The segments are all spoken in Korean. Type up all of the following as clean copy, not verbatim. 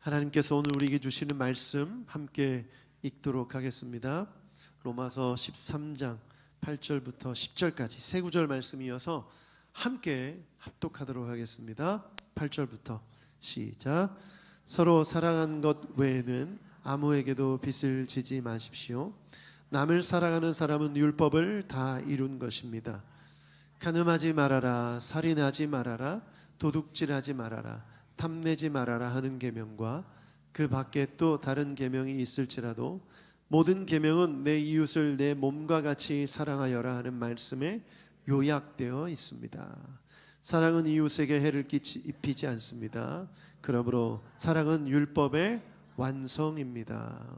하나님께서 오늘 우리에게 주시는 말씀 함께 읽도록 하겠습니다. 로마서 13장 8절부터 10절까지 세 구절 말씀이어서 함께 합독하도록 하겠습니다. 8절부터 시작. 서로 사랑한 것 외에는 아무에게도 빚을 지지 마십시오. 남을 사랑하는 사람은 율법을 다 이룬 것입니다. 간음하지 말아라, 살인하지 말아라, 도둑질하지 말아라, 탐내지 말아라 하는 계명과 그 밖에 또 다른 계명이 있을지라도 모든 계명은 내 이웃을 내 몸과 같이 사랑하여라 하는 말씀에 요약되어 있습니다. 사랑은 이웃에게 해를 입히지 않습니다. 그러므로 사랑은 율법의 완성입니다.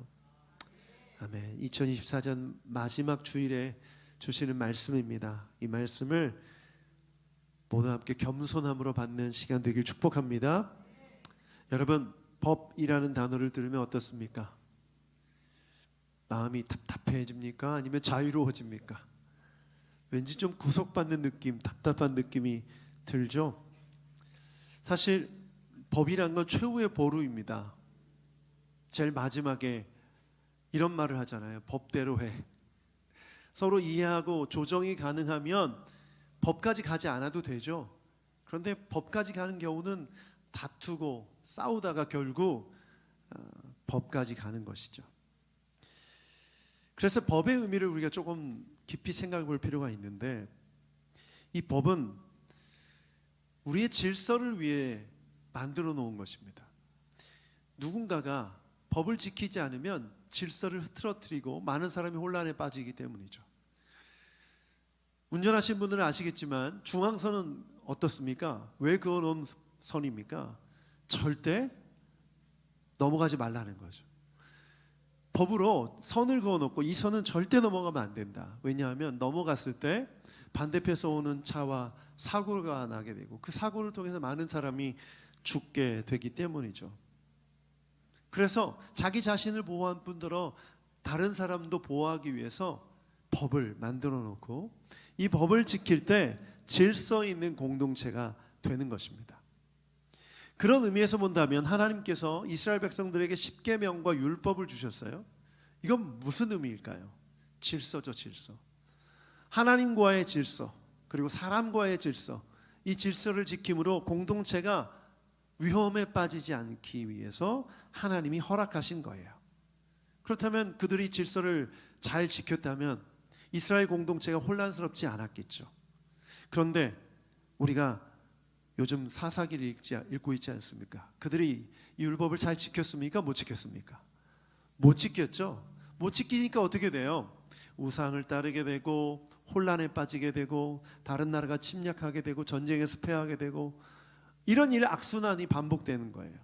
아멘. 2024년 마지막 주일에 주시는 말씀입니다. 이 말씀을 모두 함께 겸손함으로 받는 시간 되길 축복합니다. 여러분, 법이라는 단어를 들으면 어떻습니까? 마음이 답답해집니까? 아니면 자유로워집니까? 왠지 좀 구속받는 느낌, 답답한 느낌이 들죠? 사실 법이란 건 최후의 보루입니다. 제일 마지막에 이런 말을 하잖아요. 법대로 해. 서로 이해하고 조정이 가능하면 법까지 가지 않아도 되죠. 그런데 법까지 가는 경우는 다투고 싸우다가 결국 법까지 가는 것이죠. 그래서 법의 의미를 우리가 조금 깊이 생각해 볼 필요가 있는데, 이 법은 우리의 질서를 위해 만들어 놓은 것입니다. 누군가가 법을 지키지 않으면 질서를 흐트러뜨리고 많은 사람이 혼란에 빠지기 때문이죠. 운전하신 분들은 아시겠지만 중앙선은 어떻습니까? 왜 그어놓은 선입니까? 절대 넘어가지 말라는 거죠. 법으로 선을 그어놓고 이 선은 절대 넘어가면 안 된다. 왜냐하면 넘어갔을 때 반대편에서 오는 차와 사고가 나게 되고 그 사고를 통해서 많은 사람이 죽게 되기 때문이죠. 그래서 자기 자신을 보호한 뿐더러 다른 사람도 보호하기 위해서 법을 만들어 놓고 이 법을 지킬 때 질서 있는 공동체가 되는 것입니다. 그런 의미에서 본다면 하나님께서 이스라엘 백성들에게 십계명과 율법을 주셨어요. 이건 무슨 의미일까요? 질서죠, 질서. 하나님과의 질서, 그리고 사람과의 질서, 이 질서를 지킴으로 공동체가 위험에 빠지지 않기 위해서 하나님이 허락하신 거예요. 그렇다면 그들이 질서를 잘 지켰다면 이스라엘 공동체가 혼란스럽지 않았겠죠. 그런데 우리가 요즘 사사기를 읽고 있지 않습니까? 그들이 이 율법을 잘 지켰습니까? 못 지켰습니까? 못 지켰죠. 못 지키니까 어떻게 돼요? 우상을 따르게 되고 혼란에 빠지게 되고 다른 나라가 침략하게 되고 전쟁에서 패하게 되고 이런 일 악순환이 반복되는 거예요.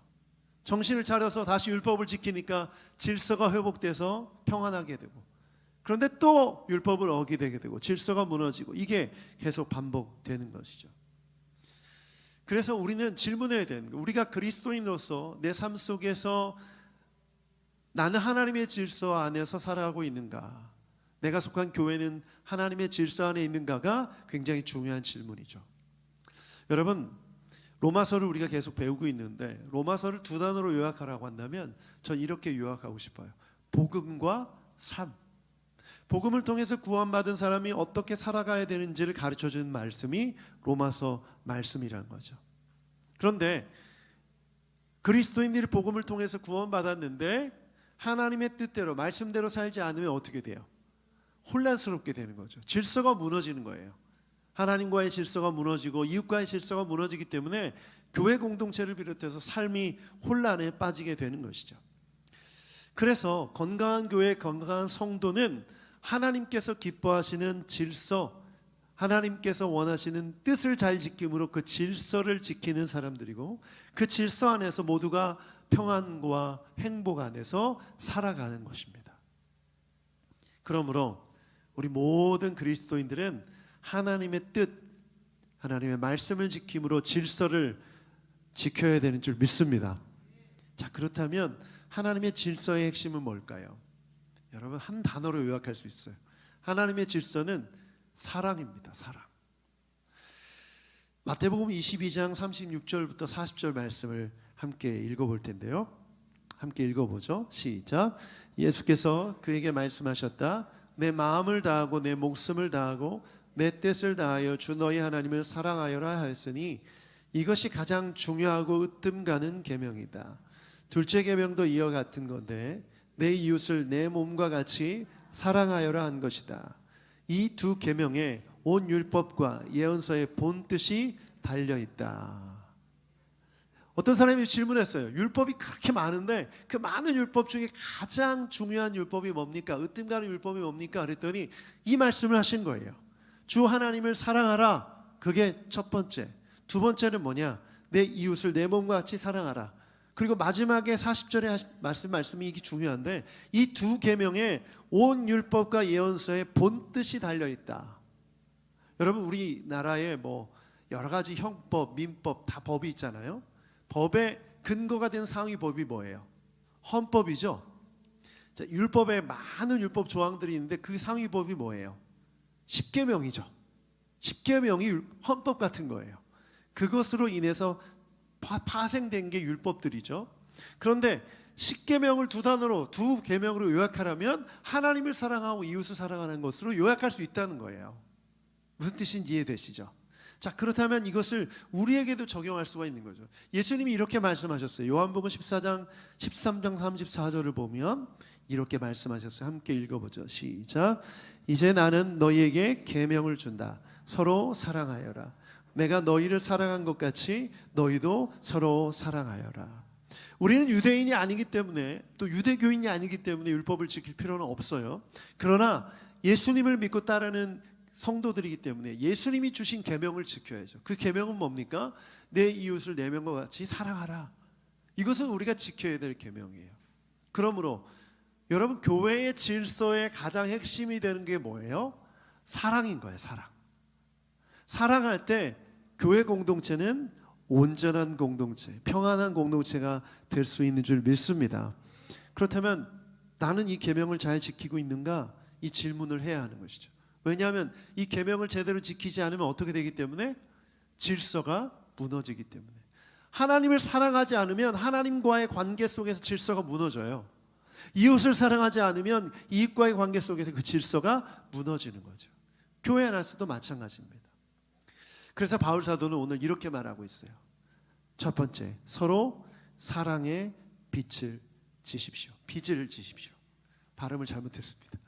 정신을 차려서 다시 율법을 지키니까 질서가 회복돼서 평안하게 되고, 그런데 또 율법을 어기게 되고 질서가 무너지고, 이게 계속 반복되는 것이죠. 그래서 우리는 질문해야 되는 거예요. 우리가 그리스도인으로서 내 삶 속에서 나는 하나님의 질서 안에서 살아가고 있는가, 내가 속한 교회는 하나님의 질서 안에 있는가가 굉장히 중요한 질문이죠. 여러분, 로마서를 우리가 계속 배우고 있는데 로마서를 두 단어로 요약하라고 한다면 전 이렇게 요약하고 싶어요. 복음과 삶. 복음을 통해서 구원받은 사람이 어떻게 살아가야 되는지를 가르쳐주는 말씀이 로마서 말씀이라는 거죠. 그런데 그리스도인들이 복음을 통해서 구원받았는데 하나님의 뜻대로 말씀대로 살지 않으면 어떻게 돼요? 혼란스럽게 되는 거죠. 질서가 무너지는 거예요. 하나님과의 질서가 무너지고 이웃과의 질서가 무너지기 때문에 교회 공동체를 비롯해서 삶이 혼란에 빠지게 되는 것이죠. 그래서 건강한 교회, 건강한 성도는 하나님께서 기뻐하시는 질서, 하나님께서 원하시는 뜻을 잘 지킴으로 그 질서를 지키는 사람들이고, 그 질서 안에서 모두가 평안과 행복 안에서 살아가는 것입니다. 그러므로 우리 모든 그리스도인들은 하나님의 뜻, 하나님의 말씀을 지킴으로 질서를 지켜야 되는 줄 믿습니다. 자, 그렇다면 하나님의 질서의 핵심은 뭘까요? 여러분, 한 단어로 요약할 수 있어요. 하나님의 질서는 사랑입니다. 사랑. 마태복음 22장 36절부터 40절 말씀을 함께 읽어볼 텐데요. 함께 읽어보죠. 시작. 예수께서 그에게 말씀하셨다. 내 마음을 다하고 내 목숨을 다하고 내 뜻을 다하여 주 너희 하나님을 사랑하여라 하였으니 이것이 가장 중요하고 으뜸 가는 계명이다. 둘째 계명도 이와 같은 건데 내 이웃을 내 몸과 같이 사랑하여라 한 것이다. 이 두 계명에 온 율법과 예언서의 본 뜻이 달려 있다. 어떤 사람이 질문했어요. 율법이 그렇게 많은데 그 많은 율법 중에 가장 중요한 율법이 뭡니까? 으뜸 가는 율법이 뭡니까? 그랬더니 이 말씀을 하신 거예요. 주 하나님을 사랑하라. 그게 첫 번째. 두 번째는 뭐냐? 내 이웃을 내 몸과 같이 사랑하라. 그리고 마지막에 40절에 말씀이 이게 중요한데 이 두 계명에 온 율법과 예언서의 본 뜻이 달려 있다. 여러분 우리나라에 뭐 여러 가지 형법, 민법 다 법이 있잖아요. 법의 근거가 된 상위법이 뭐예요? 헌법이죠. 자, 율법에 많은 율법 조항들이 있는데 그 상위법이 뭐예요? 십계명이죠. 십계명이 헌법 같은 거예요. 그것으로 인해서 파생된 게 율법들이죠. 그런데 십계명을 두 단어로 두 계명으로 요약하려면 하나님을 사랑하고 이웃을 사랑하는 것으로 요약할 수 있다는 거예요. 무슨 뜻인지 이해되시죠? 자, 그렇다면 이것을 우리에게도 적용할 수가 있는 거죠. 예수님이 이렇게 말씀하셨어요. 요한복음 13장 34절을 보면 이렇게 말씀하셨어요. 함께 읽어보죠. 시작. 이제 나는 너희에게 계명을 준다. 서로 사랑하여라. 내가 너희를 사랑한 것 같이 너희도 서로 사랑하여라. 우리는 유대인이 아니기 때문에 또 유대교인이 아니기 때문에 율법을 지킬 필요는 없어요. 그러나 예수님을 믿고 따르는 성도들이기 때문에 예수님이 주신 계명을 지켜야죠. 그 계명은 뭡니까? 내 이웃을 내 명과 같이 사랑하라. 이것은 우리가 지켜야 될 계명이에요. 그러므로 여러분 교회의 질서의 가장 핵심이 되는 게 뭐예요? 사랑인 거예요. 사랑. 사랑할 때 교회 공동체는 온전한 공동체, 평안한 공동체가 될 수 있는 줄 믿습니다. 그렇다면 나는 이 계명을 잘 지키고 있는가? 이 질문을 해야 하는 것이죠. 왜냐하면 이 계명을 제대로 지키지 않으면 어떻게 되기 때문에? 질서가 무너지기 때문에. 하나님을 사랑하지 않으면 하나님과의 관계 속에서 질서가 무너져요. 이웃을 사랑하지 않으면 이웃과의 관계 속에서 그 질서가 무너지는 거죠. 교회 안에서도 마찬가지입니다. 그래서 바울 사도는 오늘 이렇게 말하고 있어요. 첫 번째, 서로 사랑의 빛을 지십시오. 빚을 지십시오. 발음을 잘못했습니다.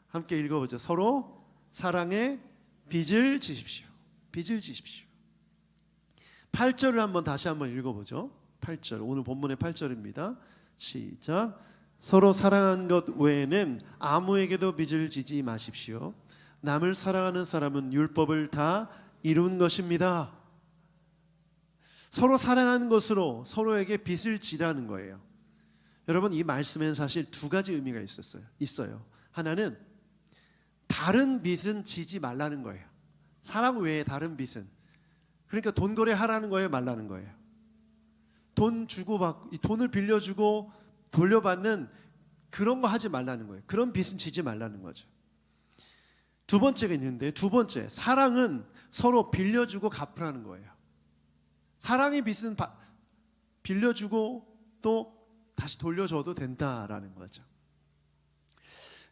함께 읽어보죠. 서로 사랑의 빚을 지십시오. 빚을 지십시오. 8절을 한번 다시 한번 읽어보죠. 8절, 오늘 본문의 8절입니다. 시작. 서로 사랑한 것 외에는 아무에게도 빚을 지지 마십시오. 남을 사랑하는 사람은 율법을 다 이룬 것입니다. 서로 사랑하는 것으로 서로에게 빚을 지라는 거예요. 여러분 이 말씀에는 사실 두 가지 의미가 있어요. 하나는 다른 빚은 지지 말라는 거예요. 사랑 외에 다른 빚은, 그러니까 돈 거래하라는 거예요, 말라는 거예요. 돈 주고 받고, 돈을 빌려주고 돌려받는 그런 거 하지 말라는 거예요. 그런 빚은 지지 말라는 거죠. 두 번째가 있는데, 두 번째, 사랑은 서로 빌려주고 갚으라는 거예요. 사랑의 빚은 빌려주고 또 다시 돌려줘도 된다라는 거죠.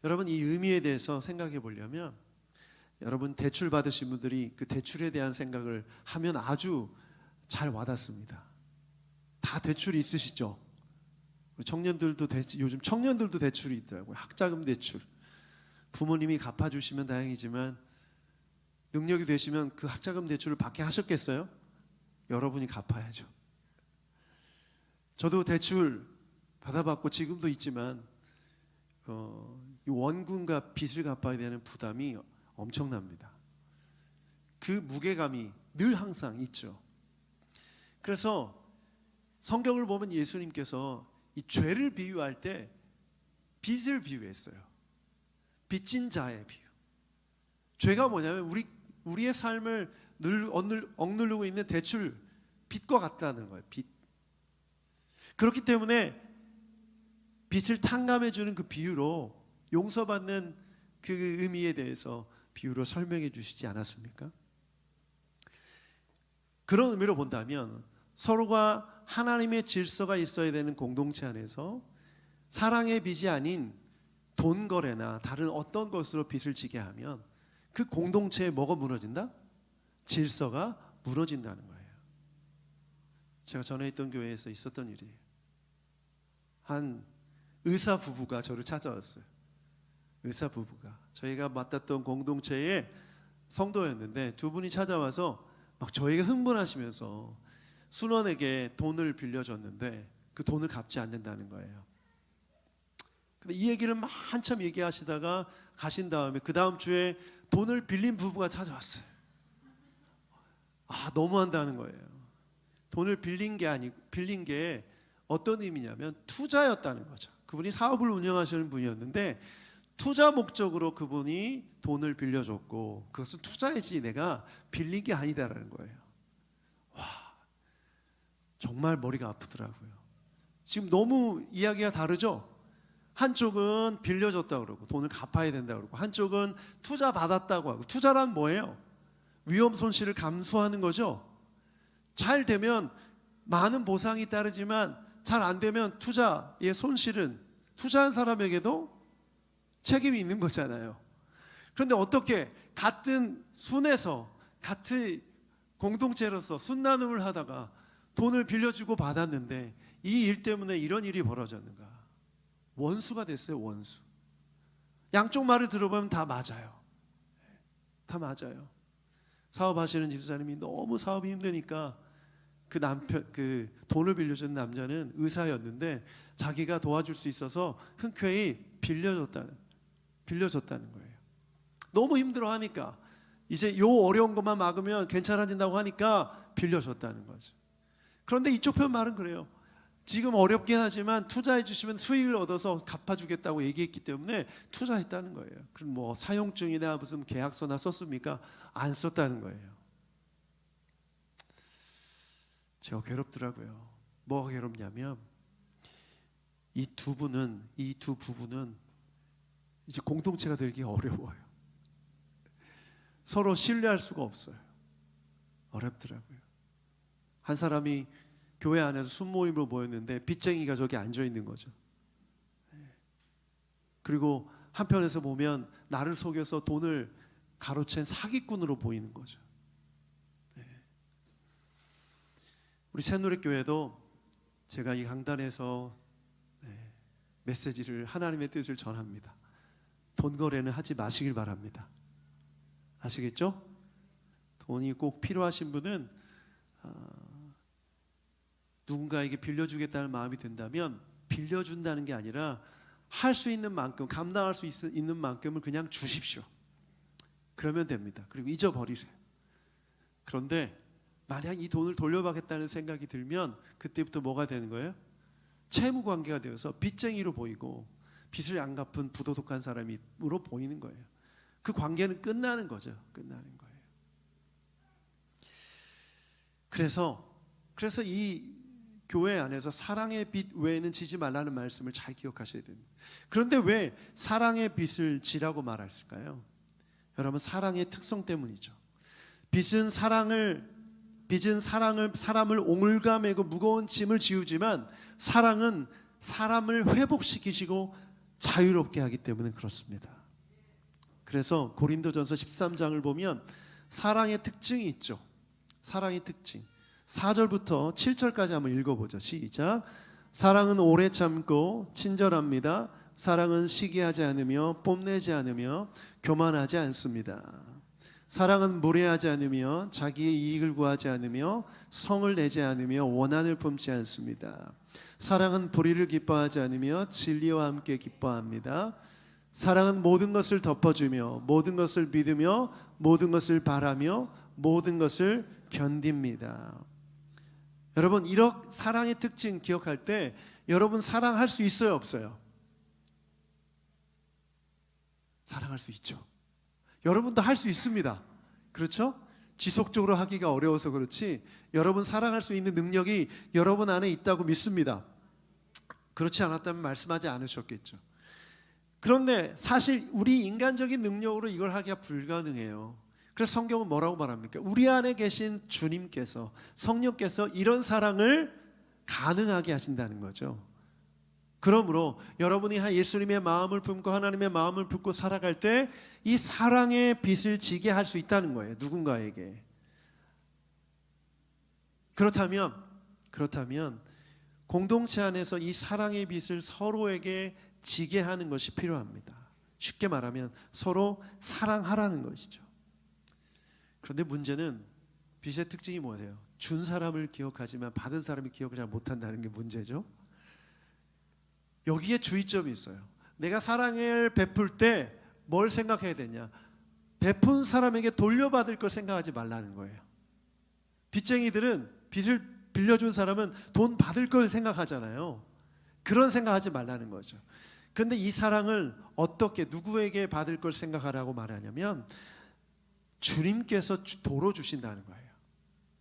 여러분 이 의미에 대해서 생각해 보려면, 여러분 대출 받으신 분들이 그 대출에 대한 생각을 하면 아주 잘 와닿습니다. 다 대출이 있으시죠? 청년들도 요즘 청년들도 대출이 있더라고요. 학자금 대출. 부모님이 갚아주시면 다행이지만 능력이 되시면 그 학자금 대출을 받게 하셨겠어요? 여러분이 갚아야죠. 저도 대출 받아봤고 지금도 있지만 이 원금과 빚을 갚아야 되는 부담이 엄청납니다. 그 무게감이 늘 항상 있죠. 그래서 성경을 보면 예수님께서 이 죄를 비유할 때 빚을 비유했어요. 빚진 자의 비유. 죄가 뭐냐면 우리의 삶을 늘 억누르고 있는 대출, 빚과 같다는 거예요. 빚. 그렇기 때문에 빚을 탕감해 주는 그 비유로 용서받는 그 의미에 대해서 비유로 설명해 주시지 않았습니까? 그런 의미로 본다면 서로가 하나님의 질서가 있어야 되는 공동체 안에서 사랑의 빚이 아닌 돈 거래나 다른 어떤 것으로 빚을 지게 하면 그 공동체에 뭐가 무너진다? 질서가 무너진다는 거예요. 제가 전에 있던 교회에서 있었던 일이에요. 한 의사 부부가 저를 찾아왔어요. 의사 부부가 저희가 맡았던 공동체의 성도였는데 두 분이 찾아와서 막 저희가 흥분하시면서 순원에게 돈을 빌려줬는데 그 돈을 갚지 않는다는 거예요. 근데 이 얘기를 막 한참 얘기하시다가 가신 다음에 그 다음 주에 돈을 빌린 부부가 찾아왔어요. 너무한다는 거예요. 돈을 빌린 게 어떤 의미냐면 투자였다는 거죠. 그분이 사업을 운영하시는 분이었는데 투자 목적으로 그분이 돈을 빌려줬고 그것은 투자이지 내가 빌린 게 아니다라는 거예요. 와, 정말 머리가 아프더라고요. 지금 너무 이야기가 다르죠? 한쪽은 빌려줬다고 그러고 돈을 갚아야 된다고 그러고 한쪽은 투자 받았다고 하고 투자란 뭐예요? 위험 손실을 감수하는 거죠. 잘 되면 많은 보상이 따르지만 잘 안 되면 투자의 손실은 투자한 사람에게도 책임이 있는 거잖아요. 그런데 어떻게 같은 순에서 같은 공동체로서 순나눔을 하다가 돈을 빌려주고 받았는데 이 일 때문에 이런 일이 벌어졌는가? 원수가 됐어요. 원수. 양쪽 말을 들어보면 다 맞아요. 다 맞아요. 사업하시는 집사님이 너무 사업이 힘드니까 그 돈을 빌려준 남자는 의사였는데 자기가 도와줄 수 있어서 흔쾌히 빌려줬다는 거예요. 너무 힘들어하니까 이제 요 어려운 것만 막으면 괜찮아진다고 하니까 빌려줬다는 거죠. 그런데 이쪽 편 말은 그래요. 지금 어렵긴 하지만 투자해 주시면 수익을 얻어서 갚아주겠다고 얘기했기 때문에 투자했다는 거예요. 그럼 뭐 사용증이나 무슨 계약서나 썼습니까? 안 썼다는 거예요. 제가 괴롭더라고요. 뭐가 괴롭냐면 이 두 부부는 이제 공동체가 되기 어려워요. 서로 신뢰할 수가 없어요. 어렵더라고요. 한 사람이 교회 안에서 순모임으로 모였는데 빚쟁이가 저기 앉아 있는 거죠. 그리고 한편에서 보면 나를 속여서 돈을 가로챈 사기꾼으로 보이는 거죠. 우리 새누리교회도 제가 이 강단에서 메시지를 하나님의 뜻을 전합니다. 돈 거래는 하지 마시길 바랍니다. 아시겠죠? 돈이 꼭 필요하신 분은 누군가에게 빌려주겠다는 마음이 든다면 빌려준다는 게 아니라 할 수 있는 만큼 감당할 수 있는 만큼을 그냥 주십시오. 그러면 됩니다. 그리고 잊어버리세요. 그런데 만약 이 돈을 돌려받겠다는 생각이 들면 그때부터 뭐가 되는 거예요? 채무 관계가 되어서 빚쟁이로 보이고 빚을 안 갚은 부도덕한 사람으로 보이는 거예요. 그 관계는 끝나는 거죠. 끝나는 거예요. 그래서 이 교회 안에서 사랑의 빚 외에는 지지 말라는 말씀을 잘 기억하셔야 됩니다. 그런데 왜 사랑의 빚을 지라고 말했을까요? 여러분, 사랑의 특성 때문이죠. 빚은 사람을 옹울가매고 무거운 짐을 지우지만 사랑은 사람을 회복시키시고 자유롭게 하기 때문에 그렇습니다. 그래서 고린도전서 13장을 보면 사랑의 특징이 있죠. 사랑의 특징. 4절부터 7절까지 한번 읽어보죠. 시작. 사랑은 오래 참고 친절합니다. 사랑은 시기하지 않으며 뽐내지 않으며 교만하지 않습니다. 사랑은 무례하지 않으며 자기의 이익을 구하지 않으며 성을 내지 않으며 원한을 품지 않습니다. 사랑은 불의를 기뻐하지 않으며 진리와 함께 기뻐합니다. 사랑은 모든 것을 덮어주며 모든 것을 믿으며 모든 것을 바라며 모든 것을 견딥니다. 여러분, 이런 사랑의 특징 기억할 때 여러분 사랑할 수 있어요, 없어요? 사랑할 수 있죠. 여러분도 할 수 있습니다. 그렇죠? 지속적으로 하기가 어려워서 그렇지 여러분 사랑할 수 있는 능력이 여러분 안에 있다고 믿습니다. 그렇지 않았다면 말씀하지 않으셨겠죠. 그런데 사실 우리 인간적인 능력으로 이걸 하기가 불가능해요. 그래서 성경은 뭐라고 말합니까? 우리 안에 계신 주님께서, 성령께서 이런 사랑을 가능하게 하신다는 거죠. 그러므로 여러분이 예수님의 마음을 품고 하나님의 마음을 품고 살아갈 때 이 사랑의 빛을 지게 할 수 있다는 거예요. 누군가에게. 그렇다면 공동체 안에서 이 사랑의 빛을 서로에게 지게 하는 것이 필요합니다. 쉽게 말하면 서로 사랑하라는 것이죠. 그런데 문제는 빛의 특징이 뭐예요? 준 사람을 기억하지만 받은 사람이 기억을 잘 못한다는 게 문제죠. 여기에 주의점이 있어요. 내가 사랑을 베풀 때 뭘 생각해야 되냐? 베푼 사람에게 돌려받을 걸 생각하지 말라는 거예요. 빚쟁이들은 빚을 빌려준 사람은 돈 받을 걸 생각하잖아요. 그런 생각하지 말라는 거죠. 그런데 이 사랑을 어떻게 누구에게 받을 걸 생각하라고 말하냐면 주님께서 도로 주신다는 거예요.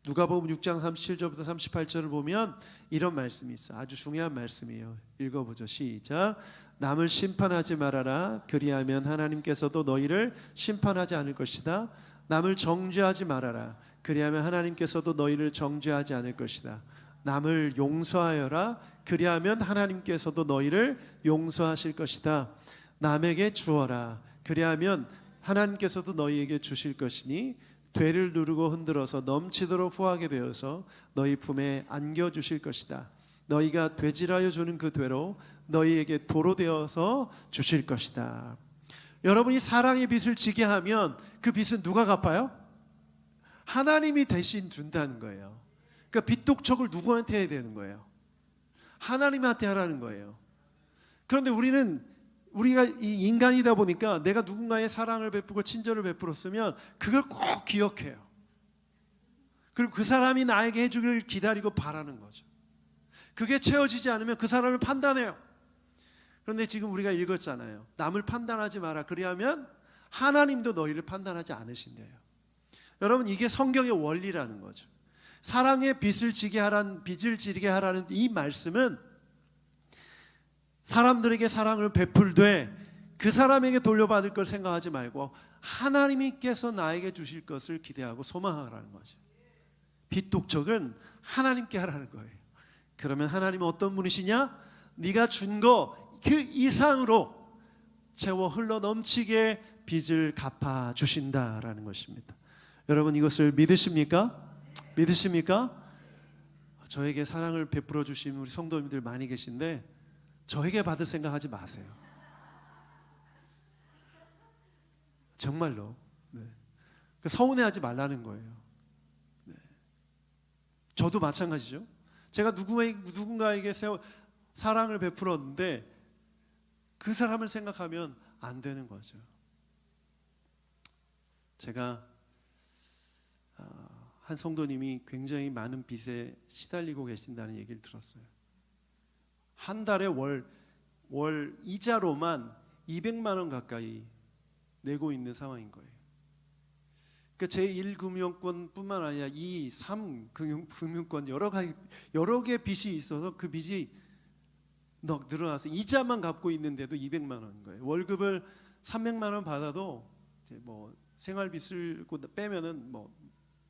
누가복음 6장 37절부터 38절을 보면 이런 말씀이 있어요. 아주 중요한 말씀이에요. 읽어보죠. 시작. 남을 심판하지 말아라. 그리하면 하나님께서도 너희를 심판하지 않을 것이다. 남을 정죄하지 말아라. 그리하면 하나님께서도 너희를 정죄하지 않을 것이다. 남을 용서하여라. 그리하면 하나님께서도 너희를 용서하실 것이다. 남에게 주어라. 그리하면 하나님께서도 너희에게 주실 것이니 되를 누르고 흔들어서 넘치도록 후하게 되어서 너희 품에 안겨주실 것이다. 너희가 되질하여 주는 그 되로 너희에게 도로 되어서 주실 것이다. 여러분이 사랑의 빛을 지게 하면 그 빛은 누가 갚아요? 하나님이 대신 준다는 거예요. 그러니까 빚독촉을 누구한테 해야 되는 거예요? 하나님한테 하라는 거예요. 그런데 우리가 이 인간이다 보니까 내가 누군가의 사랑을 베푸고 친절을 베풀었으면 그걸 꼭 기억해요. 그리고 그 사람이 나에게 해주기를 기다리고 바라는 거죠. 그게 채워지지 않으면 그 사람을 판단해요. 그런데 지금 우리가 읽었잖아요. 남을 판단하지 마라. 그리하면 하나님도 너희를 판단하지 않으신대요. 여러분, 이게 성경의 원리라는 거죠. 사랑의 빛을 지게 하라는, 빛을 지게 하라는 이 말씀은 사람들에게 사랑을 베풀되 그 사람에게 돌려받을 걸 생각하지 말고 하나님께서 나에게 주실 것을 기대하고 소망하라는 거죠. 빚독촉은 하나님께 하라는 거예요. 그러면 하나님은 어떤 분이시냐? 네가 준 거 그 이상으로 채워 흘러 넘치게 빚을 갚아 주신다라는 것입니다. 여러분, 이것을 믿으십니까? 믿으십니까? 저에게 사랑을 베풀어 주신 우리 성도님들 많이 계신데 저에게 받을 생각하지 마세요. 정말로. 네. 서운해하지 말라는 거예요. 네. 저도 마찬가지죠. 제가 누군가에게 사랑을 베풀었는데 그 사람을 생각하면 안 되는 거죠. 제가 한 성도님이 굉장히 많은 빚에 시달리고 계신다는 얘기를 들었어요. 한 달에 월 이자로만 200만 원 가까이 내고 있는 상황인 거예요. 그러니까 제1금융권뿐만 아니라 2, 3금융권 여러 개 빚이 있어서 그 빚이 늘어나서 이자만 갚고 있는데도 200만 원인 거예요. 월급을 300만 원 받아도 이제 뭐 생활비를 빼면은 뭐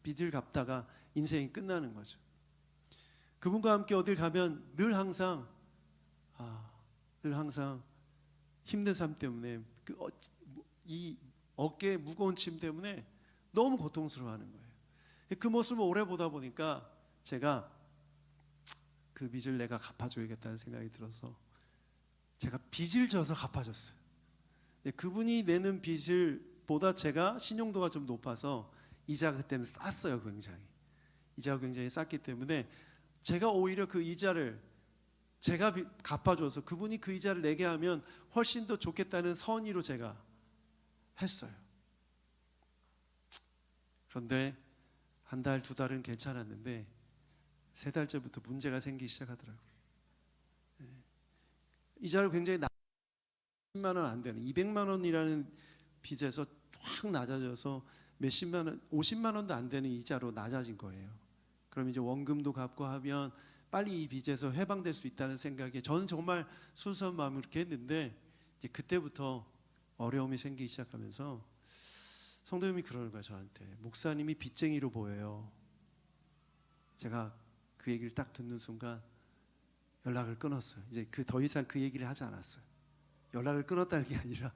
빚을 갚다가 인생이 끝나는 거죠. 그분과 함께 어딜 가면 늘 항상 힘든 삶 때문에 이 어깨에 무거운 짐 때문에 너무 고통스러워하는 거예요. 그 모습을 오래 보다 보니까 제가 그 빚을 내가 갚아줘야겠다는 생각이 들어서 제가 빚을 져서 갚아줬어요. 그분이 내는 빚을 보다 제가 신용도가 좀 높아서 이자가 그때는 쌌어요. 이자가 굉장히 쌌기 때문에 제가 오히려 그 이자를 제가 갚아줘서 그분이 그 이자를 내게 하면 훨씬 더 좋겠다는 선의로 제가 했어요. 그런데 한 달, 두 달은 괜찮았는데 세 달째부터 문제가 생기기 시작하더라고요. 이자를 굉장히 10만 원 안 되는 200만 원이라는 빚에서 확 낮아져서 몇십만 원, 50만 원도 안 되는 이자로 낮아진 거예요. 그럼 이제 원금도 갚고 하면 빨리 이 빚에서 해방될 수 있다는 생각에 저는 정말 순수한 마음으로 이렇게 했는데 이제 그때부터 어려움이 생기기 시작하면서 성도님이 그러는 거예요. 저한테 목사님이 빚쟁이로 보여요. 제가 그 얘기를 딱 듣는 순간 연락을 끊었어요. 이제 더 이상 그 얘기를 하지 않았어요. 연락을 끊었다는 게 아니라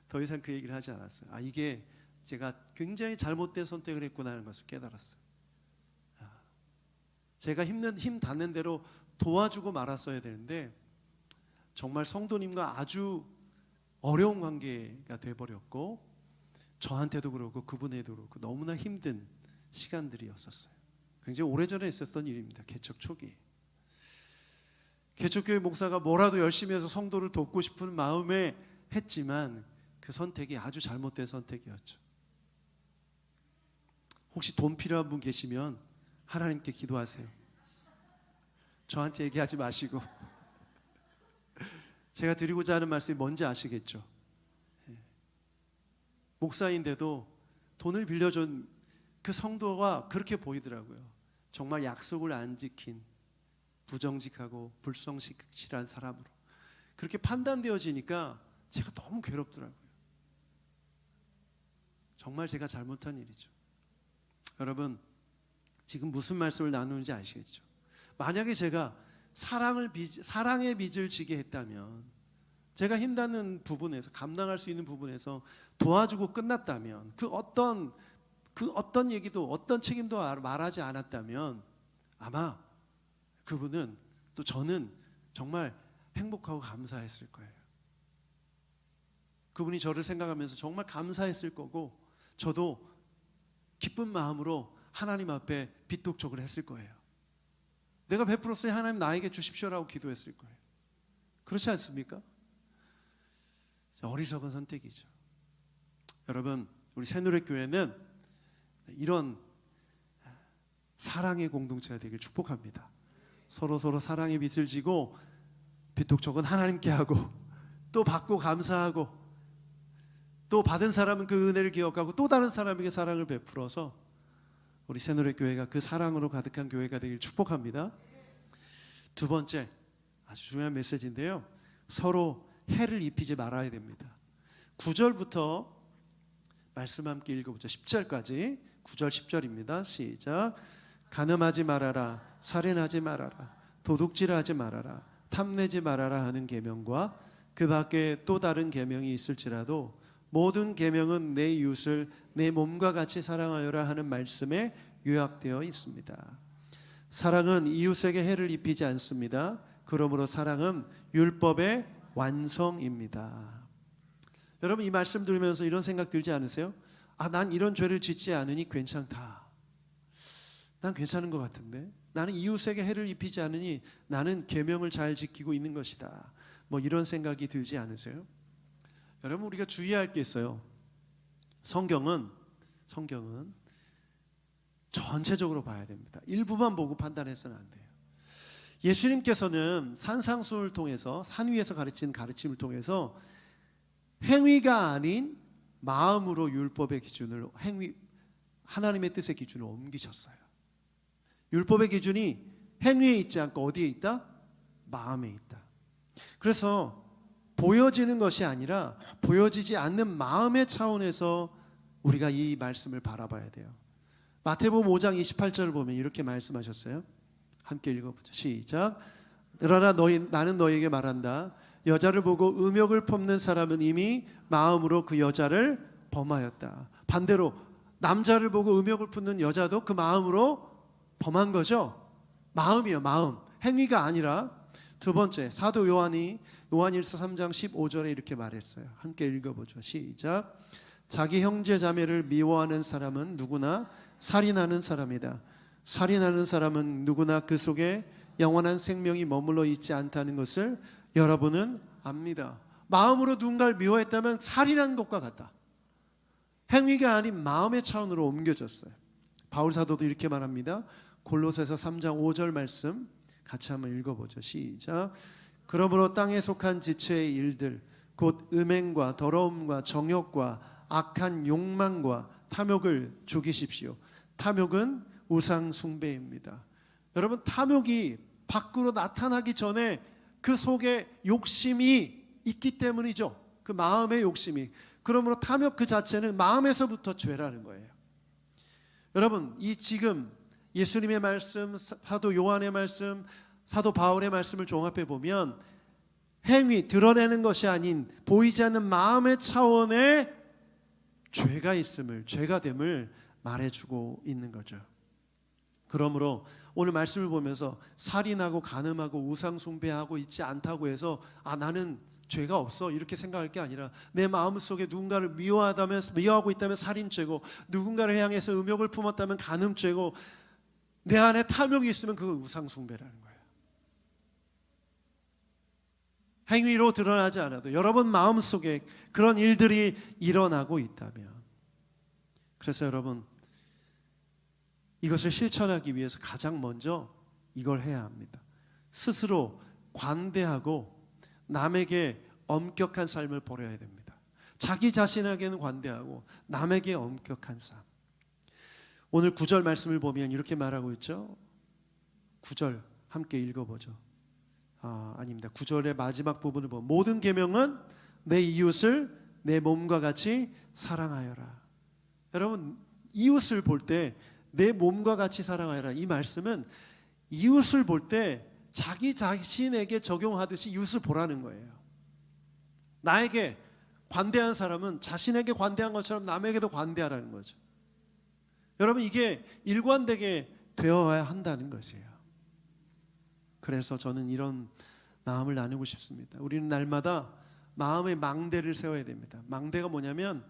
더 이상 그 얘기를 하지 않았어요. 이게 제가 굉장히 잘못된 선택을 했구나 하는 것을 깨달았어요. 제가 힘 닿는 대로 도와주고 말았어야 되는데 정말 성도님과 아주 어려운 관계가 돼버렸고, 저한테도 그렇고 그분에도 그렇고 너무나 힘든 시간들이었었어요. 굉장히 오래전에 있었던 일입니다. 개척 초기. 개척교회 목사가 뭐라도 열심히 해서 성도를 돕고 싶은 마음에 했지만 그 선택이 아주 잘못된 선택이었죠. 혹시 돈 필요한 분 계시면 하나님께 기도하세요. 저한테 얘기하지 마시고. 제가 드리고자 하는 말씀이 뭔지 아시겠죠? 목사인데도 돈을 빌려준 그 성도가 그렇게 보이더라고요. 정말 약속을 안 지킨 부정직하고 불성실한 사람으로 그렇게 판단되어지니까 제가 너무 괴롭더라고요. 정말 제가 잘못한 일이죠. 여러분, 지금 무슨 말씀을 나누는지 아시겠죠? 만약에 제가 사랑의 빚을 지게 했다면, 제가 힘닿는 부분에서, 감당할 수 있는 부분에서 도와주고 끝났다면, 그 어떤 얘기도, 어떤 책임도 말하지 않았다면 아마 그분은, 또 저는 정말 행복하고 감사했을 거예요. 그분이 저를 생각하면서 정말 감사했을 거고, 저도 기쁜 마음으로 하나님 앞에 빚독촉을 했을 거예요. 내가 베풀었어요. 하나님 나에게 주십시오라고 기도했을 거예요. 그렇지 않습니까? 어리석은 선택이죠. 여러분, 우리 새누리교회는 이런 사랑의 공동체가 되길 축복합니다. 서로 사랑의 빚을 지고 빚독촉은 하나님께 하고, 또 받고 감사하고, 또 받은 사람은 그 은혜를 기억하고 또 다른 사람에게 사랑을 베풀어서 우리 새누리교회가 그 사랑으로 가득한 교회가 되길 축복합니다. 두 번째, 아주 중요한 메시지인데요, 서로 해를 입히지 말아야 됩니다. 9절부터 말씀 함께 읽어보죠. 10절까지. 9절 10절입니다. 시작. 간음하지 말아라, 살인하지 말아라, 도둑질하지 말아라, 탐내지 말아라 하는 계명과 그 밖에 또 다른 계명이 있을지라도 모든 계명은 내 이웃을 내 몸과 같이 사랑하여라 하는 말씀에 요약되어 있습니다. 사랑은 이웃에게 해를 입히지 않습니다. 그러므로 사랑은 율법의 완성입니다. 여러분, 이 말씀 들으면서 이런 생각 들지 않으세요? 난 이런 죄를 짓지 않으니 괜찮다. 난 괜찮은 것 같은데. 나는 이웃에게 해를 입히지 않으니 나는 계명을 잘 지키고 있는 것이다. 뭐 이런 생각이 들지 않으세요? 여러분, 우리가 주의할 게 있어요. 성경은 전체적으로 봐야 됩니다. 일부만 보고 판단해서는 안 돼요. 예수님께서는 산상수훈을 통해서, 산 위에서 가르친 가르침을 통해서 행위가 아닌 마음으로 율법의 기준을, 하나님의 뜻의 기준을 옮기셨어요. 율법의 기준이 행위에 있지 않고 어디에 있다? 마음에 있다. 그래서 보여지는 것이 아니라 보여지지 않는 마음의 차원에서 우리가 이 말씀을 바라봐야 돼요. 마태복음 5장 28절을 보면 이렇게 말씀하셨어요. 함께 읽어보죠. 시작. 그러나 나는 너희에게 말한다. 여자를 보고 음욕을 품는 사람은 이미 마음으로 그 여자를 범하였다. 반대로 남자를 보고 음욕을 품는 여자도 그 마음으로 범한 거죠. 마음이요, 마음. 행위가 아니라. 두 번째, 사도 요한일서 3장 15절에 이렇게 말했어요. 함께 읽어보죠. 시작. 자기 형제 자매를 미워하는 사람은 누구나 살인하는 사람이다. 살인하는 사람은 누구나 그 속에 영원한 생명이 머물러 있지 않다는 것을 여러분은 압니다. 마음으로 누군가를 미워했다면 살인한 것과 같다. 행위가 아닌 마음의 차원으로 옮겨졌어요. 바울 사도도 이렇게 말합니다. 골로새서 3장 5절 말씀 같이 한번 읽어보죠. 시작. 그러므로 땅에 속한 지체의 일들 곧 음행과 더러움과 정욕과 악한 욕망과 탐욕을 죽이십시오. 탐욕은 우상 숭배입니다. 여러분, 탐욕이 밖으로 나타나기 전에 그 속에 욕심이 있기 때문이죠. 그 마음의 욕심이. 그러므로 탐욕 그 자체는 마음에서부터 죄라는 거예요. 여러분, 이 지금 예수님의 말씀, 사도 요한의 말씀, 사도 바울의 말씀을 종합해 보면 행위, 드러내는 것이 아닌 보이지 않는 마음의 차원의 죄가 있음을, 죄가 됨을 말해주고 있는 거죠. 그러므로 오늘 말씀을 보면서 살인하고 간음하고 우상 숭배하고 있지 않다고 해서 나는 죄가 없어 이렇게 생각할 게 아니라 내 마음속에 누군가를 미워하고 있다면 살인죄고, 누군가를 향해서 음욕을 품었다면 간음죄고, 내 안에 탐욕이 있으면 그건 우상 숭배라는 거예요. 행위로 드러나지 않아도 여러분 마음속에 그런 일들이 일어나고 있다면, 그래서 여러분 이것을 실천하기 위해서 가장 먼저 이걸 해야 합니다. 스스로 관대하고 남에게 엄격한 삶을 버려야 됩니다. 자기 자신에게는 관대하고 남에게 엄격한 삶. 오늘 9절 말씀을 보면 이렇게 말하고 있죠. 9절 함께 읽어보죠. 아닙니다. 9절의 마지막 부분을 보면 모든 계명은 내 이웃을 내 몸과 같이 사랑하여라. 여러분 이웃을 볼 때 내 몸과 같이 사랑하여라, 이 말씀은 이웃을 볼 때 자기 자신에게 적용하듯이 이웃을 보라는 거예요. 나에게 관대한 사람은 자신에게 관대한 것처럼 남에게도 관대하라는 거죠. 여러분 이게 일관되게 되어야 한다는 것이에요. 그래서 저는 이런 마음을 나누고 싶습니다. 우리는 날마다 마음의 망대를 세워야 됩니다. 망대가 뭐냐면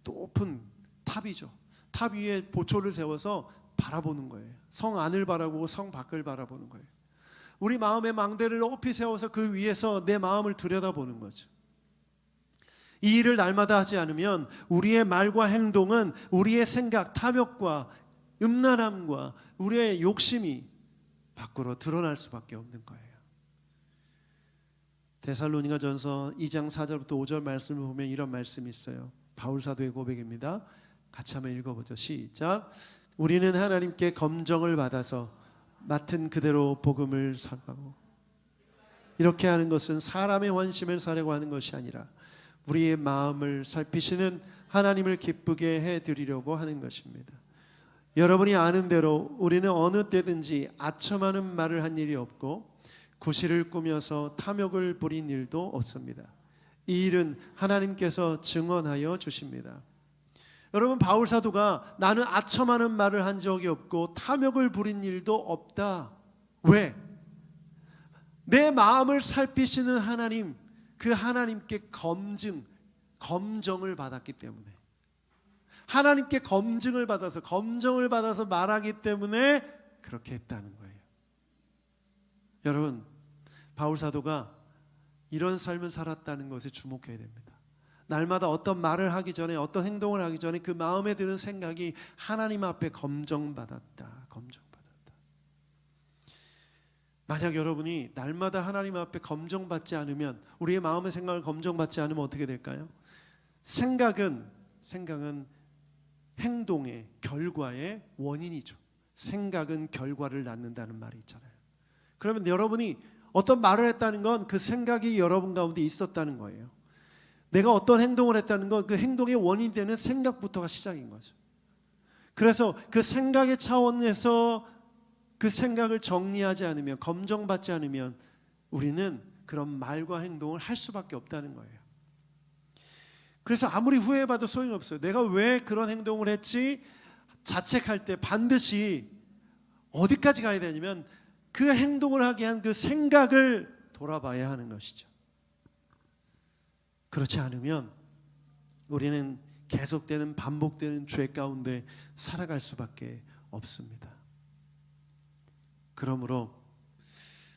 높은 탑이죠. 탑 위에 보초를 세워서 바라보는 거예요. 성 안을 바라보고 성 밖을 바라보는 거예요. 우리 마음의 망대를 높이 세워서 그 위에서 내 마음을 들여다보는 거죠. 이 일을 날마다 하지 않으면 우리의 말과 행동은 우리의 생각, 탐욕과 음란함과 우리의 욕심이 밖으로 드러날 수밖에 없는 거예요. 데살로니가전서 2장 4절부터 5절 말씀을 보면 이런 말씀이 있어요. 바울 사도의 고백입니다. 같이 한번 읽어보죠. 시작. 우리는 하나님께 검정을 받아서 맡은 그대로 복음을 사가고, 이렇게 하는 것은 사람의 환심을 사려고 하는 것이 아니라 우리의 마음을 살피시는 하나님을 기쁘게 해드리려고 하는 것입니다. 여러분이 아는 대로 우리는 어느 때든지 아첨하는 말을 한 일이 없고 구실을 꾸며서 탐욕을 부린 일도 없습니다. 이 일은 하나님께서 증언하여 주십니다. 여러분 바울 사도가 나는 아첨하는 말을 한 적이 없고 탐욕을 부린 일도 없다. 왜? 내 마음을 살피시는 하나님, 그 하나님께 검정을 받았기 때문에, 하나님께 검증을 받아서 말하기 때문에 그렇게 했다는 거예요. 여러분 바울 사도가 이런 삶을 살았다는 것에 주목해야 됩니다. 날마다 어떤 말을 하기 전에, 어떤 행동을 하기 전에 그 마음에 드는 생각이 하나님 앞에 검증받았다. 만약 여러분이 날마다 하나님 앞에 검증받지 않으면, 우리의 마음의 생각을 검증받지 않으면 어떻게 될까요? 생각은 행동의 결과의 원인이죠. 생각은 결과를 낳는다는 말이 있잖아요. 그러면 여러분이 어떤 말을 했다는 건 그 생각이 여러분 가운데 있었다는 거예요. 내가 어떤 행동을 했다는 건 그 행동의 원인이 되는 생각부터가 시작인 거죠. 그래서 그 생각의 차원에서 그 생각을 정리하지 않으면, 검증받지 않으면 우리는 그런 말과 행동을 할 수밖에 없다는 거예요. 그래서 아무리 후회해봐도 소용이 없어요. 내가 왜 그런 행동을 했지? 자책할 때 반드시 어디까지 가야 되냐면 그 행동을 하게 한 그 생각을 돌아봐야 하는 것이죠. 그렇지 않으면 우리는 계속되는 반복되는 죄 가운데 살아갈 수밖에 없습니다. 그러므로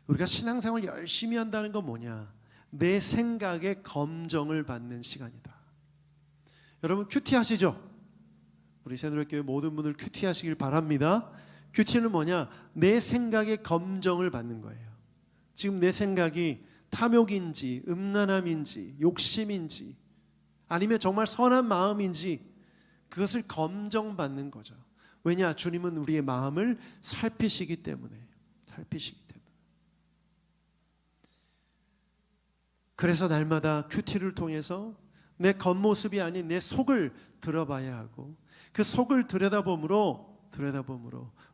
우리가 신앙생활 열심히 한다는 건 뭐냐? 내 생각에 검증을 받는 시간이다. 여러분 큐티 하시죠? 우리 새누리교회 모든 분들 큐티 하시길 바랍니다. 큐티는 뭐냐? 내 생각에 검증을 받는 거예요. 지금 내 생각이 탐욕인지 음란함인지 욕심인지 아니면 정말 선한 마음인지 그것을 검증받는 거죠. 왜냐? 주님은 우리의 마음을 살피시기 때문에. 그래서 날마다 큐티를 통해서 내 겉모습이 아닌 내 속을 들어봐야 하고, 그 속을 들여다봄으로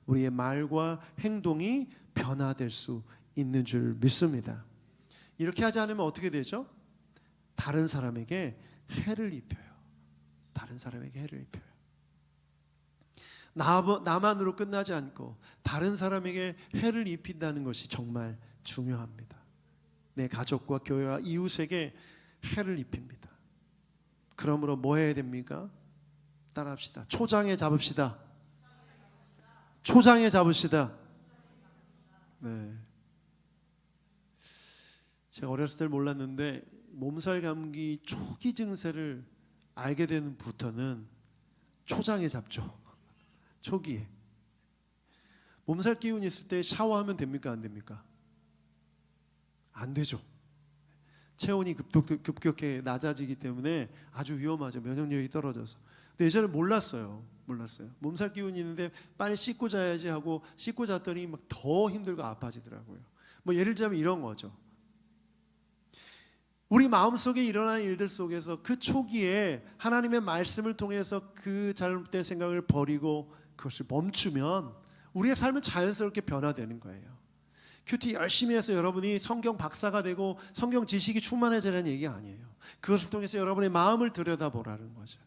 우리의 말과 행동이 변화될 수 있는 줄 믿습니다. 이렇게 하지 않으면 어떻게 되죠? 다른 사람에게 해를 입혀요. 다른 사람에게 해를 입혀요. 나만으로 끝나지 않고 다른 사람에게 해를 입힌다는 것이 정말 중요합니다. 내 가족과 교회와 이웃에게 해를 입힙니다. 그러므로 뭐 해야 됩니까? 따라합시다. 초장에 잡읍시다. 초장에 잡읍시다. 네. 제가 어렸을 때 몰랐는데 몸살 감기 초기 증세를 알게 되는 부터는 초장에 잡죠. 초기에. 몸살 기운이 있을 때 샤워하면 됩니까? 안 됩니까? 안 되죠. 체온이 급격하게 낮아지기 때문에 아주 위험하죠. 면역력이 떨어져서. 근데 예전에 몰랐어요. 몸살 기운이 있는데 빨리 씻고 자야지 하고 씻고 잤더니 막 더 힘들고 아파지더라고요. 뭐 예를 들자면 이런 거죠. 우리 마음속에 일어나는 일들 속에서 그 초기에 하나님의 말씀을 통해서 그 잘못된 생각을 버리고 그것을 멈추면 우리의 삶은 자연스럽게 변화되는 거예요. 큐티 열심히 해서 여러분이 성경 박사가 되고 성경 지식이 충만해지라는 얘기가 아니에요. 그것을 통해서 여러분의 마음을 들여다보라는 거죠.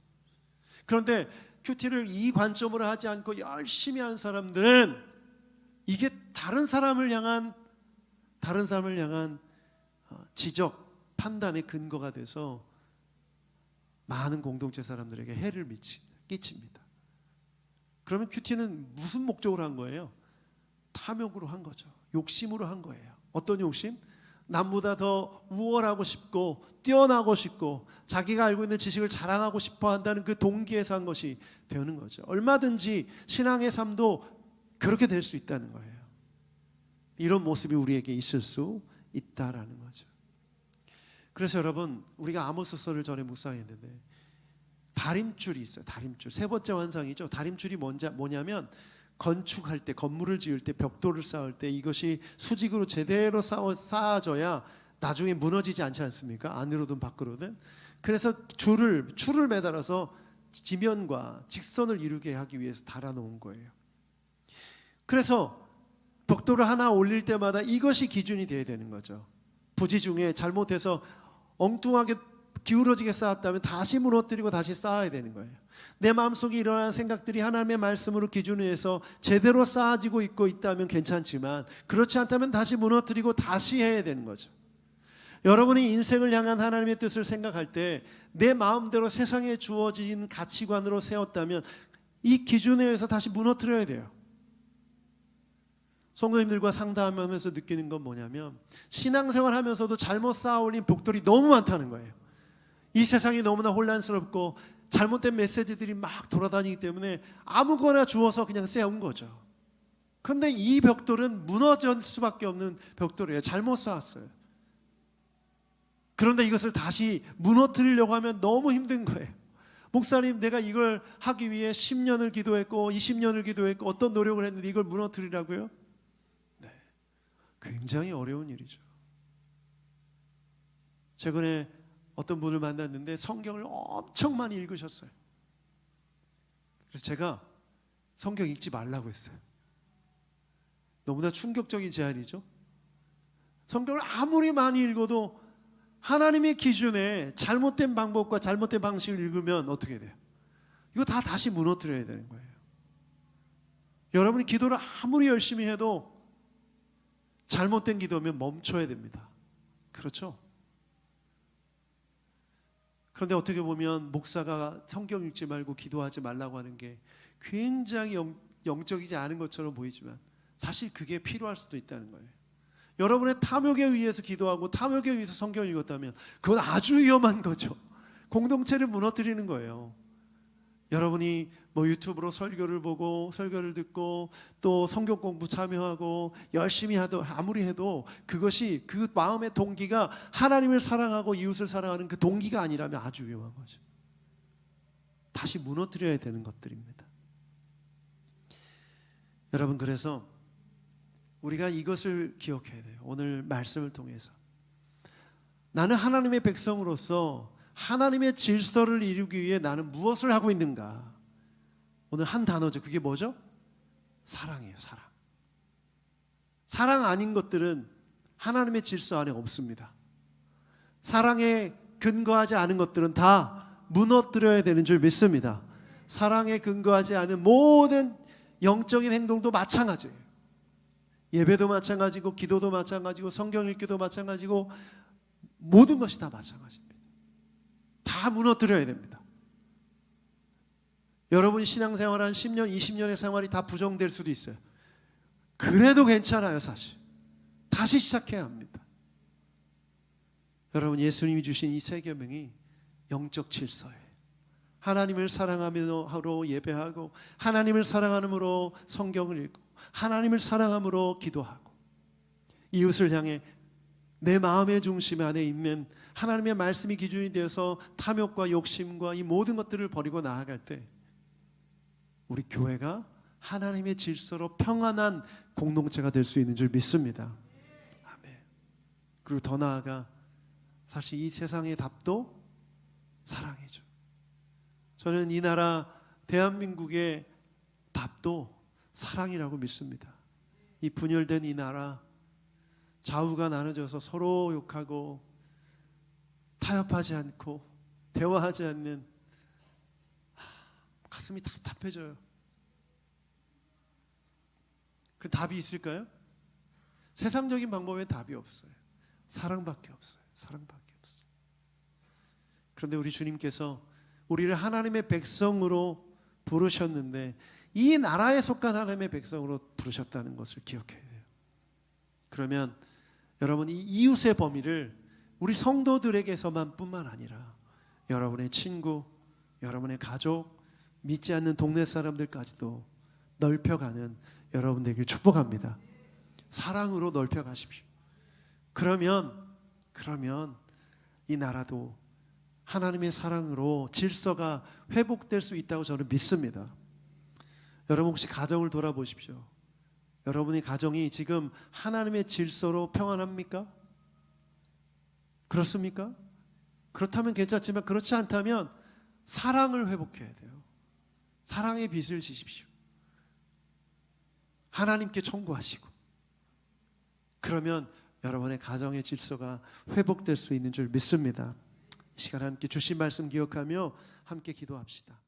그런데 큐티를 이 관점으로 하지 않고 열심히 한 사람들은 이게 다른 사람을 향한 지적, 판단의 근거가 돼서 많은 공동체 사람들에게 해를 끼칩니다. 그러면 큐티는 무슨 목적으로 한 거예요? 탐욕으로 한 거죠. 욕심으로 한 거예요. 어떤 욕심? 남보다 더 우월하고 싶고 뛰어나고 싶고 자기가 알고 있는 지식을 자랑하고 싶어 한다는 그 동기에서 한 것이 되는 거죠. 얼마든지 신앙의 삶도 그렇게 될 수 있다는 거예요. 이런 모습이 우리에게 있을 수 있다라는 거죠. 그래서 여러분, 우리가 아모스서를 전에 묵상했는데 다림줄이 있어요. 다림줄. 세 번째 환상이죠. 다림줄이 뭐냐면 건축할 때, 건물을 지을 때, 벽돌을 쌓을 때 이것이 수직으로 제대로 쌓아져야 나중에 무너지지 않지 않습니까? 안으로든 밖으로든. 그래서 줄을 매달아서 지면과 직선을 이루게 하기 위해서 달아놓은 거예요. 그래서 벽돌을 하나 올릴 때마다 이것이 기준이 돼야 되는 거죠. 부지 중에 잘못해서 엉뚱하게 기울어지게 쌓았다면 다시 무너뜨리고 다시 쌓아야 되는 거예요. 내 마음속에 일어나는 생각들이 하나님의 말씀으로 기준을 해서 제대로 쌓아지고 있다면 괜찮지만 그렇지 않다면 다시 무너뜨리고 다시 해야 되는 거죠. 여러분이 인생을 향한 하나님의 뜻을 생각할 때 내 마음대로 세상에 주어진 가치관으로 세웠다면 이 기준에 의해서 다시 무너뜨려야 돼요. 성도님들과 상담하면서 느끼는 건 뭐냐면 신앙생활 하면서도 잘못 쌓아올린 벽돌이 너무 많다는 거예요. 이 세상이 너무나 혼란스럽고 잘못된 메시지들이 막 돌아다니기 때문에 아무거나 주워서 그냥 세운 거죠. 그런데 이 벽돌은 무너질 수밖에 없는 벽돌이에요. 잘못 쌓았어요. 그런데 이것을 다시 무너뜨리려고 하면 너무 힘든 거예요. 목사님, 내가 이걸 하기 위해 10년을 기도했고 20년을 기도했고 어떤 노력을 했는데 이걸 무너뜨리라고요? 네, 굉장히 어려운 일이죠. 최근에 어떤 분을 만났는데 성경을 엄청 많이 읽으셨어요. 그래서 제가 성경 읽지 말라고 했어요. 너무나 충격적인 제안이죠. 성경을 아무리 많이 읽어도 하나님의 기준에 잘못된 방법과 잘못된 방식을 읽으면 어떻게 돼요? 이거 다 다시 무너뜨려야 되는 거예요. 여러분이 기도를 아무리 열심히 해도 잘못된 기도면 멈춰야 됩니다. 그렇죠? 그런데 어떻게 보면 목사가 성경 읽지 말고 기도하지 말라고 하는 게 굉장히 영적이지 않은 것처럼 보이지만 사실 그게 필요할 수도 있다는 거예요. 여러분의 탐욕에 의해서 기도하고 탐욕에 의해서 성경을 읽었다면 그건 아주 위험한 거죠. 공동체를 무너뜨리는 거예요. 여러분이 뭐 유튜브로 설교를 보고 설교를 듣고 또 성경 공부 참여하고 열심히 아무리 해도 그것이 그 마음의 동기가 하나님을 사랑하고 이웃을 사랑하는 그 동기가 아니라면 아주 위험한 거죠. 다시 무너뜨려야 되는 것들입니다. 여러분, 그래서 우리가 이것을 기억해야 돼요. 오늘 말씀을 통해서 나는 하나님의 백성으로서 하나님의 질서를 이루기 위해 나는 무엇을 하고 있는가? 오늘 한 단어죠. 그게 뭐죠? 사랑이에요. 사랑. 사랑 아닌 것들은 하나님의 질서 안에 없습니다. 사랑에 근거하지 않은 것들은 다 무너뜨려야 되는 줄 믿습니다. 사랑에 근거하지 않은 모든 영적인 행동도 마찬가지예요. 예배도 마찬가지고 기도도 마찬가지고 성경 읽기도 마찬가지고 모든 것이 다 마찬가지입니다. 다 무너뜨려야 됩니다. 여러분 신앙생활 한 10년, 20년의 생활이 다 부정될 수도 있어요. 그래도 괜찮아요. 사실 다시 시작해야 합니다. 여러분 예수님이 주신 이 세 계명이 영적 질서예요. 하나님을 사랑하므로 예배하고, 하나님을 사랑함으로 성경을 읽고, 하나님을 사랑함으로 기도하고, 이웃을 향해 내 마음의 중심 안에 있는 하나님의 말씀이 기준이 되어서 탐욕과 욕심과 이 모든 것들을 버리고 나아갈 때 우리 교회가 하나님의 질서로 평안한 공동체가 될 수 있는 줄 믿습니다. 아멘. 그리고 더 나아가 사실 이 세상의 답도 사랑이죠. 저는 이 나라 대한민국의 답도 사랑이라고 믿습니다. 이 분열된 이 나라, 좌우가 나눠져서 서로 욕하고 타협하지 않고 대화하지 않는, 가슴이 답답해져요. 그 답이 있을까요? 세상적인 방법에 답이 없어요. 사랑밖에 없어요. 사랑밖에 없어요. 그런데 우리 주님께서 우리를 하나님의 백성으로 부르셨는데 이 나라에 속한 하나님의 백성으로 부르셨다는 것을 기억해야 돼요. 그러면 여러분 이 이웃의 범위를 우리 성도들에게서만 뿐만 아니라 여러분의 친구, 여러분의 가족, 믿지 않는 동네 사람들까지도 넓혀가는 여러분 되길 축복합니다. 사랑으로 넓혀가십시오. 그러면 이 나라도 하나님의 사랑으로 질서가 회복될 수 있다고 저는 믿습니다. 여러분 혹시 가정을 돌아보십시오. 여러분의 가정이 지금 하나님의 질서로 평안합니까? 그렇습니까? 그렇다면 괜찮지만 그렇지 않다면 사랑을 회복해야 돼요. 사랑의 빚을 지십시오. 하나님께 청구하시고, 그러면 여러분의 가정의 질서가 회복될 수 있는 줄 믿습니다. 이 시간 함께 주신 말씀 기억하며 함께 기도합시다.